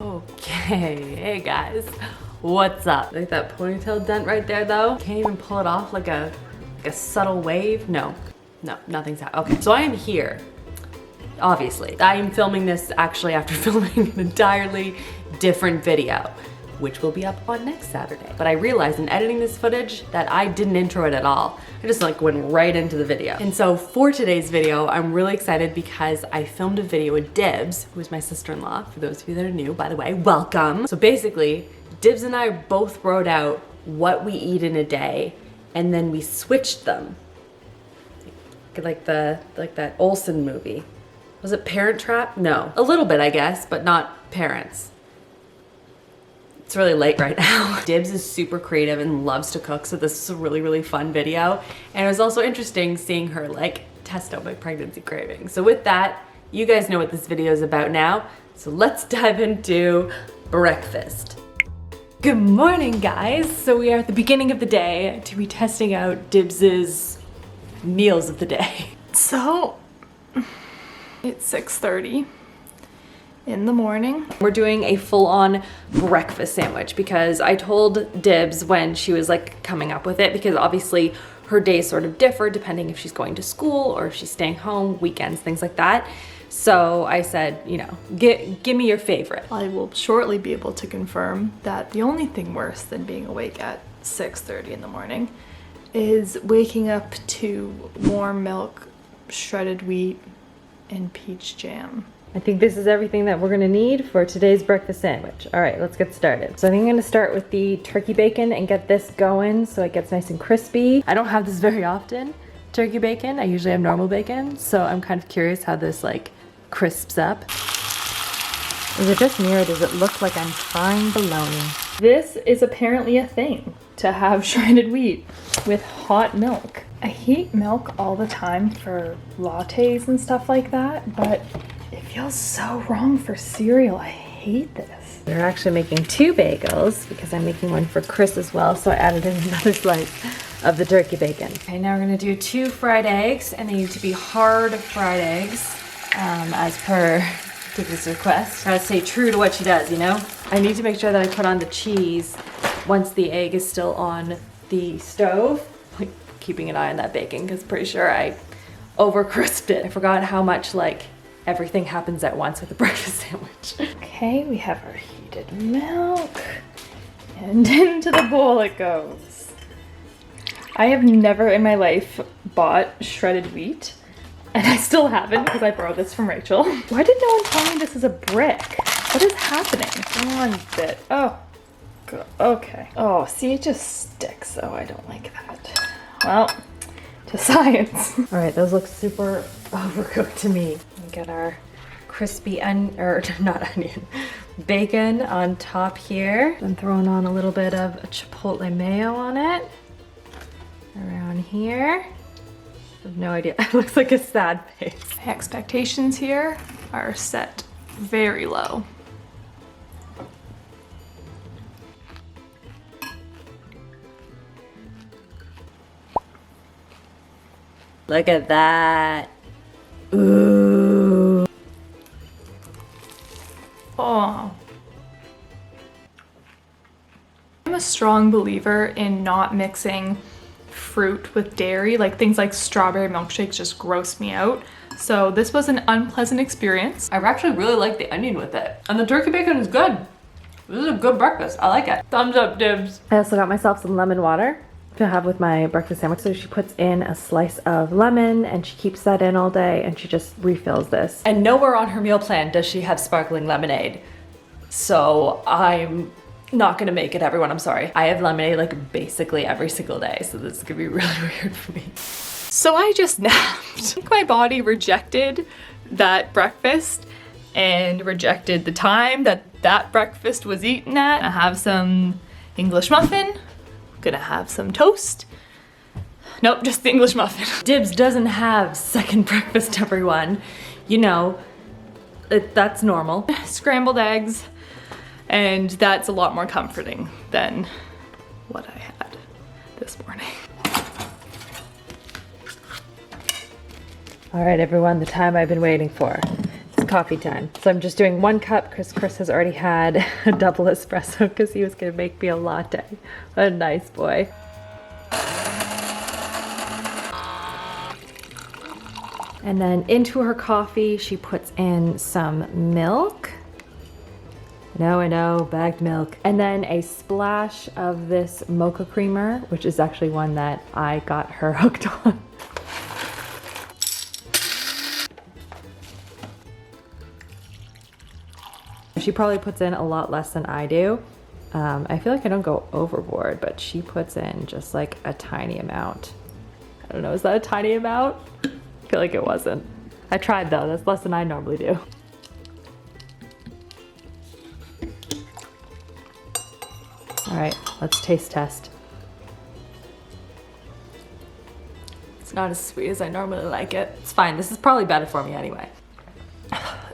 Okay, hey guys, what's up? Like that ponytail dent right there though? Can't even pull it off like a subtle wave? No, nothing's happening. Okay, so I am here, obviously. I am filming this actually after filming an entirely different video, which will be up on next Saturday. But I realized in editing this footage that I didn't intro it at all. I just like went right into the video. And so for today's video, I'm really excited because I filmed a video with Dibs, who's my sister-in-law. For those of you that are new, by the way, welcome. So basically, Dibs and I both wrote out what we eat in a day, and then we switched them. Like that Olsen movie. Was it Parent Trap? No, a little bit, I guess, but not Parents. It's really late right now. Dibs is super creative and loves to cook, so this is a really, really fun video. And it was also interesting seeing her like test out my pregnancy cravings. So with that, you guys know what this video is about now. So let's dive into breakfast. Good morning, guys. So we are at the beginning of the day to be testing out Dibs's meals of the day. So it's 6:30 in the morning. We're doing a full-on breakfast sandwich because I told Dibs when she was like coming up with it, because obviously her days sort of differ depending if she's going to school or if she's staying home, weekends, things like that. So I said, you know, give me your favorite. I will shortly be able to confirm that the only thing worse than being awake at 6:30 in the morning is waking up to warm milk, shredded wheat, and peach jam. I think this is everything that we're gonna need for today's breakfast sandwich. All right, let's get started. So I think I'm gonna start with the turkey bacon and get this going so it gets nice and crispy. I don't have this very often, turkey bacon. I usually have normal bacon, so I'm kind of curious how this like crisps up. Is it just me or does it look like I'm frying bologna? This is apparently a thing, to have shredded wheat with hot milk. I hate milk all the time for lattes and stuff like that, but it feels so wrong for cereal. I hate this. We're actually making 2 bagels because I'm making one for Chris as well, so I added in another slice of the turkey bacon. Okay, now we're gonna do 2 fried eggs, and they need to be hard fried eggs, as per Dibs' request. Try to stay true to what she does, you know? I need to make sure that I put on the cheese once the egg is still on the stove. Like, keeping an eye on that bacon, because pretty sure I over-crisped it. I forgot how much like everything happens at once with a breakfast sandwich. Okay, we have our heated milk, and into the bowl it goes. I have never in my life bought shredded wheat, and I still haven't because I borrowed this from Rachel. Why did no one tell me this is a brick? What is happening? One bit. Oh, okay. Oh, see, it just sticks, so I don't like that. Well, to science. All right, those look super overcooked to me. We get our crispy bacon on top here. I'm throwing on a little bit of chipotle mayo on it. Around here. I have no idea. It looks like a sad face. My expectations here are set very low. Look at that. Ooh. Oh. I'm a strong believer in not mixing fruit with dairy. Like things like strawberry milkshakes just gross me out. So this was an unpleasant experience. I actually really like the onion with it. And the turkey bacon is good. This is a good breakfast. I like it. Thumbs up, Dibs. I also got myself some lemon water to have with my breakfast sandwich. So she puts in a slice of lemon and she keeps that in all day and she just refills this. And nowhere on her meal plan does she have sparkling lemonade. So I'm not gonna make it, everyone, I'm sorry. I have lemonade like basically every single day, so this is gonna be really weird for me. So I just napped. I think my body rejected that breakfast and rejected the time that breakfast was eaten at. I have some English muffin. Gonna have some toast. Nope, just the English muffin. Dibs doesn't have second breakfast, everyone. You know, that's normal. Scrambled eggs, and that's a lot more comforting than what I had this morning. All right, everyone, the time I've been waiting for. It's coffee time. So I'm just doing 1 cup because Chris has already had a double espresso because he was gonna make me a latte. What a nice boy. And then into her coffee, she puts in some milk. No, I know, bagged milk. And then a splash of this mocha creamer, which is actually one that I got her hooked on. She probably puts in a lot less than I do. I feel like I don't go overboard, but she puts in just like a tiny amount. I don't know, is that a tiny amount? I feel like it wasn't. I tried though, that's less than I normally do. All right, let's taste test. It's not as sweet as I normally like it. It's fine, this is probably better for me anyway.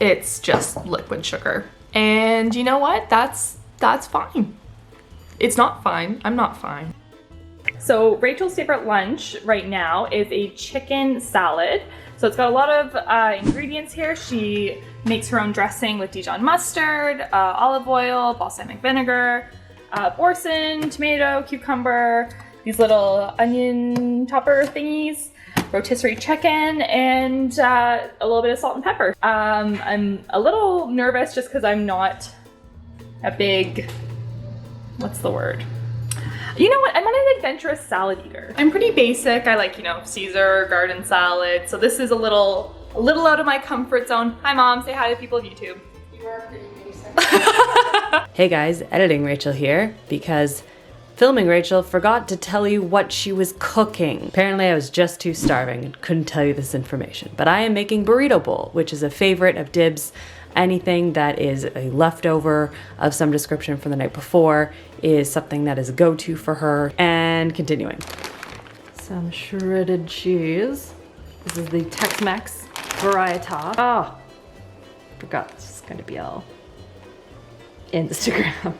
It's just liquid sugar. And you know what? That's fine. It's not fine. I'm not fine. So Rachel's favorite lunch right now is a chicken salad. So it's got a lot of ingredients here. She makes her own dressing with Dijon mustard, olive oil, balsamic vinegar, boursin, tomato, cucumber, these little onion topper thingies, rotisserie chicken, and a little bit of salt and pepper. I'm a little nervous just because I'm not a big, what's the word? You know what, I'm not an adventurous salad eater. I'm pretty basic. I like, you know, Caesar garden salad. So this is a little out of my comfort zone. Hi Mom, say hi to people of YouTube. You are pretty basic. Hey guys, editing Rachel here because filming Rachel forgot to tell you what she was cooking. Apparently I was just too starving and couldn't tell you this information. But I am making burrito bowl, which is a favorite of Dibs. Anything that is a leftover of some description from the night before is something that is a go-to for her. And continuing. Some shredded cheese. This is the Tex-Mex variety. Oh, forgot this is gonna be all Instagram.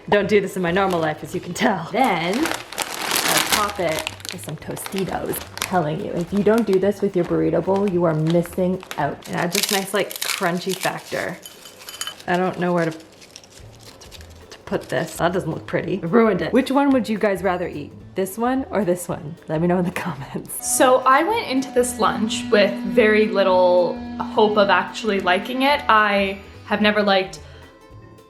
Don't do this in my normal life, as you can tell. Then I'll top it with some Tostitos. Telling you, if you don't do this with your burrito bowl, you are missing out. And add this nice like crunchy factor. I don't know where to put this. That doesn't look pretty. I ruined it. Which one would you guys rather eat? This one or this one? Let me know in the comments. So I went into this lunch with very little hope of actually liking it. I have never liked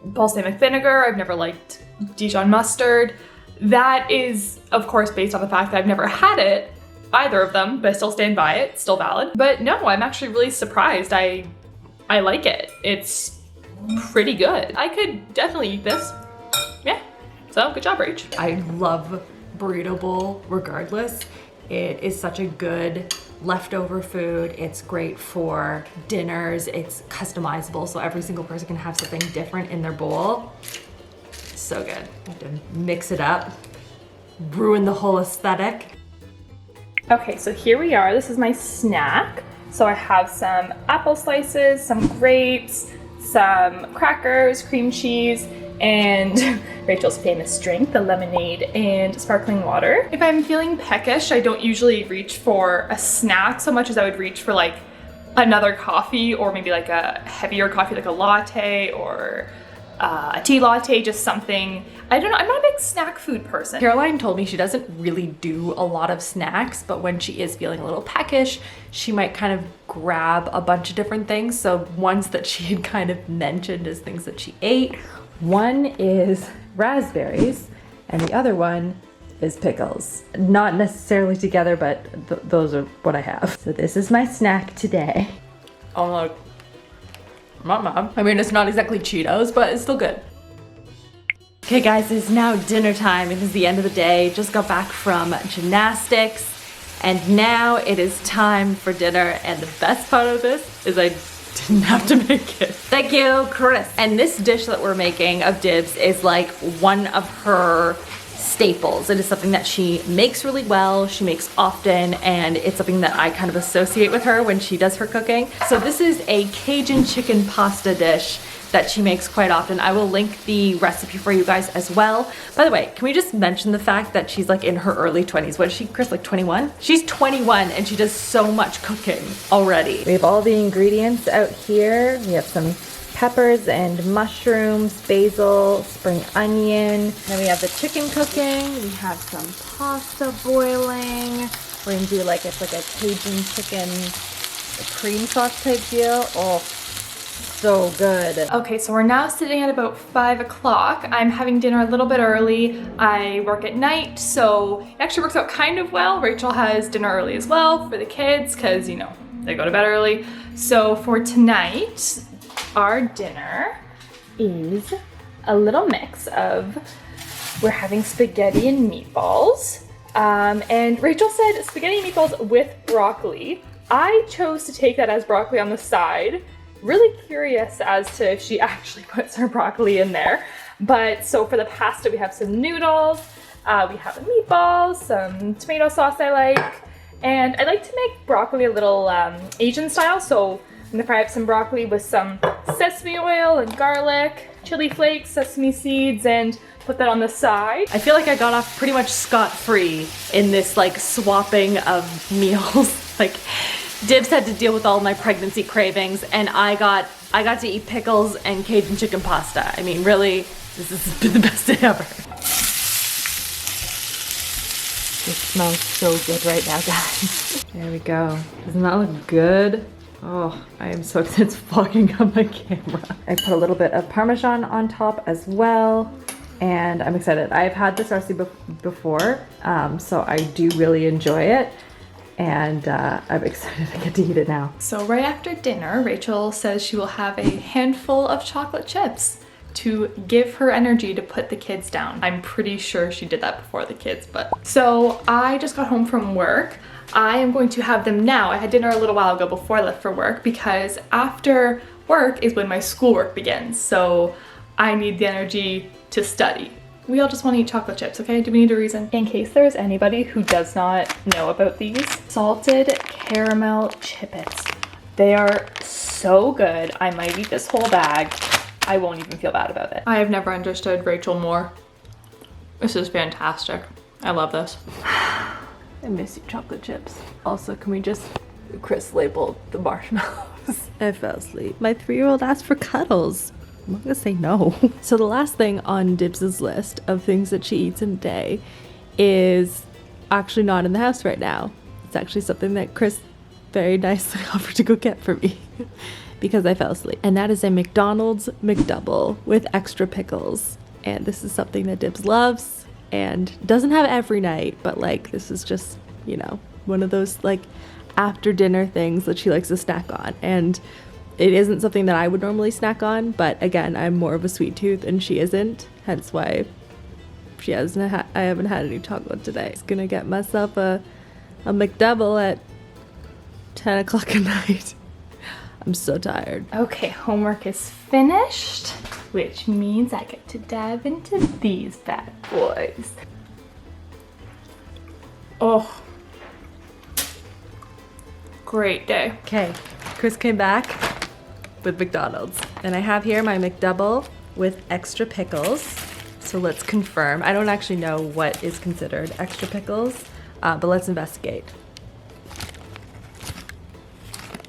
balsamic vinegar. I've never liked Dijon mustard. That is, of course, based on the fact that I've never had it, either of them, but I still stand by it, still valid. But no, I'm actually really surprised. I like it. It's pretty good. I could definitely eat this. Yeah, so good job, Rach. I love burrito bowl regardless. It is such a good leftover food. It's great for dinners. It's customizable, so every single person can have something different in their bowl. So good. I have to mix it up, ruin the whole aesthetic. Okay, so here we are. This is my snack. So I have some apple slices, some grapes, some crackers, cream cheese, and Rachel's famous drink, the lemonade and sparkling water. If I'm feeling peckish, I don't usually reach for a snack so much as I would reach for like another coffee or maybe like a heavier coffee, like a latte or a tea latte, just something. I don't know, I'm not a big snack food person. Caroline told me she doesn't really do a lot of snacks, but when she is feeling a little peckish, she might kind of grab a bunch of different things. So ones that she had kind of mentioned as things that she ate. One is raspberries and the other one is pickles. Not necessarily together, but those are what I have. So this is my snack today. Oh look. Mama. I mean, it's not exactly Cheetos, but it's still good. Okay guys, it's now dinner time. It is the end of the day. Just got back from gymnastics and now it is time for dinner. And the best part of this is I didn't have to make it. Thank you, Chris. And this dish that we're making of Dibs is like one of her staples. It is something that she makes really well, she makes often, and it's something that I kind of associate with her when she does her cooking. So this is a Cajun chicken pasta dish that she makes quite often. I will link the recipe for you guys as well. By the way, can we just mention the fact that she's like in her early 20s? What is she, Chris, like 21? She's 21 and she does so much cooking already. We have all the ingredients out here. We have some peppers and mushrooms, basil, spring onion. Then we have the chicken cooking. We have some pasta boiling. We're gonna do like, it's like a Cajun chicken cream sauce type deal. Oh, so good. Okay, so we're now sitting at about 5 o'clock. I'm having dinner a little bit early. I work at night, so it actually works out kind of well. Rachel has dinner early as well for the kids because, you know, they go to bed early. So for tonight, our dinner is a little mix of, we're having spaghetti and meatballs. And Rachel said spaghetti and meatballs with broccoli. I chose to take that as broccoli on the side. Really curious as to if she actually puts her broccoli in there. But so for the pasta, we have some noodles, we have meatballs, some tomato sauce I like, and I like to make broccoli a little Asian style. So I'm gonna fry up some broccoli with some sesame oil and garlic, chili flakes, sesame seeds, and put that on the side. I feel like I got off pretty much scot-free in this like swapping of meals. Like Dibs had to deal with all my pregnancy cravings and I got to eat pickles and Cajun chicken pasta. I mean, really, this has been the best day ever. It smells so good right now, guys. There we go. Doesn't that look good? Oh, I am so excited. It's fogging up my camera. I put a little bit of Parmesan on top as well. And I'm excited. I've had this recipe before, so I do really enjoy it. And I'm excited to get to eat it now. So right after dinner, Rachel says she will have a handful of chocolate chips to give her energy to put the kids down. I'm pretty sure she did that before the kids, but. So I just got home from work. I am going to have them now. I had dinner a little while ago before I left for work because after work is when my schoolwork begins. So I need the energy to study. We all just want to eat chocolate chips, okay? Do we need a reason? In case there's anybody who does not know about these, salted caramel chippets. They are so good. I might eat this whole bag. I won't even feel bad about it. I have never understood Rachel more. This is fantastic. I love this. I miss you, chocolate chips. Also, can we just, Chris labeled the marshmallows. I fell asleep. My 3-year-old asked for cuddles. I'm not gonna say no. So the last thing on Dibs's list of things that she eats in a day is actually not in the house right now. It's actually something that Chris very nicely offered to go get for me because I fell asleep. And that is a McDonald's McDouble with extra pickles. And this is something that Dibs loves and doesn't have every night, but like this is just, you know, one of those like after dinner things that she likes to snack on. And it isn't something that I would normally snack on, but again, I'm more of a sweet tooth and she isn't, hence why I haven't had any chocolate today. Just gonna get myself a McDouble at 10 o'clock at night. I'm so tired. Okay, homework is finished, which means I get to dive into these bad boys. Oh, great day. Okay, Chris came back with McDonald's. And I have here my McDouble with extra pickles. So let's confirm. I don't actually know what is considered extra pickles, but let's investigate.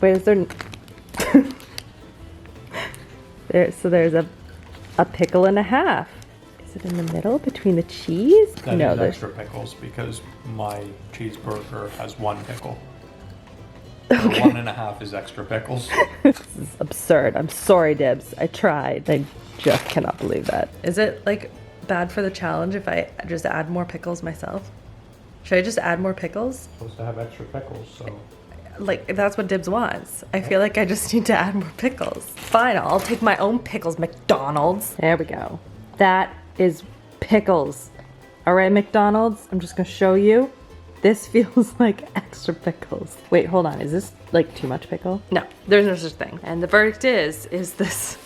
Wait, is there... So there's a pickle and a half. Is it in the middle between the cheese? That is extra pickles because my cheeseburger has 1 pickle. Okay. 1.5 is extra pickles. This is absurd. I'm sorry, Dibs. I tried. I just cannot believe that. Is it like bad for the challenge if I just add more pickles myself? Should I just add more pickles? Supposed to have extra pickles, so. Like, if that's what Dibs wants. I feel like I just need to add more pickles. Fine, I'll take my own pickles, McDonald's. There we go. That is pickles. All right, McDonald's, I'm just gonna show you. This feels like extra pickles. Wait, hold on. Is this like too much pickle? No, there's no such thing. And the verdict is this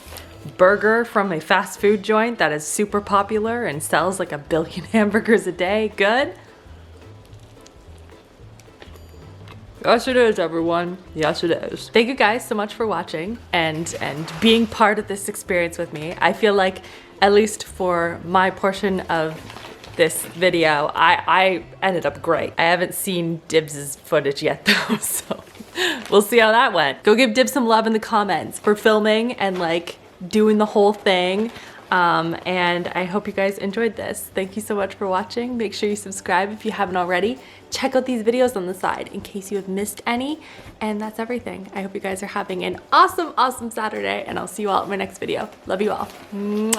burger from a fast food joint that is super popular and sells like 1 billion hamburgers a day good? Yes, it is, everyone. Yes, it is. Thank you guys so much for watching and being part of this experience with me. I feel like, at least for my portion of this video, I ended up great. I haven't seen Dibs' footage yet though, so we'll see how that went. Go give Dibs some love in the comments for filming and like doing the whole thing. And I hope you guys enjoyed this. Thank you so much for watching. Make sure you subscribe if you haven't already. Check out these videos on the side in case you have missed any. And that's everything. I hope you guys are having an awesome, awesome Saturday, and I'll see you all in my next video. Love you all. Mwah.